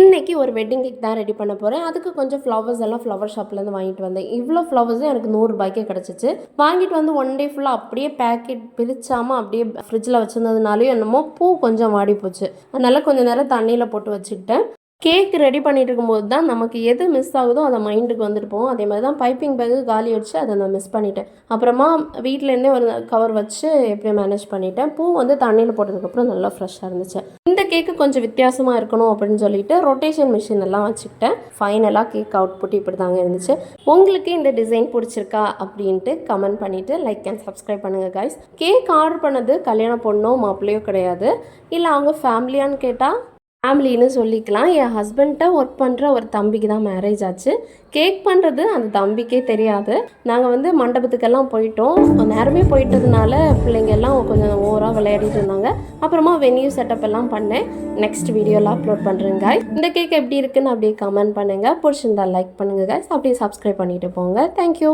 இன்னைக்கு ஒரு wedding cake தான் ரெடி பண்ண போகிறேன். அதுக்கு கொஞ்சம் ஃப்ளவர்ஸ் எல்லாம் ஃப்ளவர் ஷாப்லேருந்து வாங்கிட்டு வந்தேன். இவ்வளோ ஃப்ளவர்ஸும் எனக்கு 100 ரூபாய்க்கே கிடச்சிச்சு. வாங்கிட்டு வந்து ஒன் டே ஃபுல்லாக அப்படியே பேக்கெட் பிரிச்சாமல் அப்படியே ஃப்ரிட்ஜில் வச்சுருந்ததுனாலையும் என்னமோ பூ கொஞ்சம் வாடி போச்சு. அதனால் கொஞ்சம் நேரம் தண்ணியில் போட்டு வச்சுக்கிட்டேன். கேக் ரெடி பண்ணிட்டு இருக்கும்போது தான் நமக்கு எது மிஸ் ஆகுதோ அதை மைண்டுக்கு வந்துட்டு போகும். அதே மாதிரி தான் பைப்பிங் பேக்கு காலி அடிச்சு அதை நான் மிஸ் பண்ணிட்டேன். அப்புறமா வீட்டிலேருந்தே ஒரு கவர் வச்சு எப்படியும் மேனேஜ் பண்ணிட்டேன். பூ வந்து தண்ணியில் போட்டதுக்கப்புறம் நல்லா ஃப்ரெஷ்ஷாக இருந்துச்சு. இந்த கேக்கு கொஞ்சம் வித்தியாசமாக இருக்கணும் அப்படின்னு சொல்லிட்டு ரொட்டேஷன் மிஷின் எல்லாம் வச்சுக்கிட்டேன். ஃபைனலாக கேக் அவுட்புட் இப்படி தாங்க இருந்துச்சு. உங்களுக்கு இந்த டிசைன் பிடிச்சிருக்கா அப்படின்ட்டு கமெண்ட் பண்ணிவிட்டு லைக் அண்ட் சப்ஸ்கிரைப் பண்ணுங்கள் கைஸ். கேக் ஆர்டர் பண்ணது கல்யாண பொண்ணோ மாப்பிள்ளையோ கிடையாது. இல்லை அவங்க ஃபேமிலியான்னு கேட்டால் ஃபேமிலின்னு சொல்லிக்கலாம். என் ஹஸ்பண்ட்ட ஒர்க் பண்ணுற ஒரு தம்பிக்கு தான் மேரேஜ் ஆச்சு. கேக் பண்ணுறது அந்த தம்பிக்கே தெரியாது. நாங்கள் வந்து மண்டபத்துக்கெல்லாம் போயிட்டோம். நேரமே போயிட்டதுனால பிள்ளைங்க எல்லாம் கொஞ்சம் ஓவராக விளையாடிட்டு இருந்தாங்க. அப்புறமா வென்யூ செட்டப் எல்லாம் பண்ணேன். நெக்ஸ்ட் வீடியோவில் அப்லோட் பண்ணுறேங்க. இந்த கேக் எப்படி இருக்குன்னு அப்படியே கமெண்ட் பண்ணுங்கள். பிடிச்சிருந்தா லைக் பண்ணுங்கள் கைஸ். அப்படியே சப்ஸ்கிரைப் பண்ணிட்டு போங்க. தேங்க்யூ.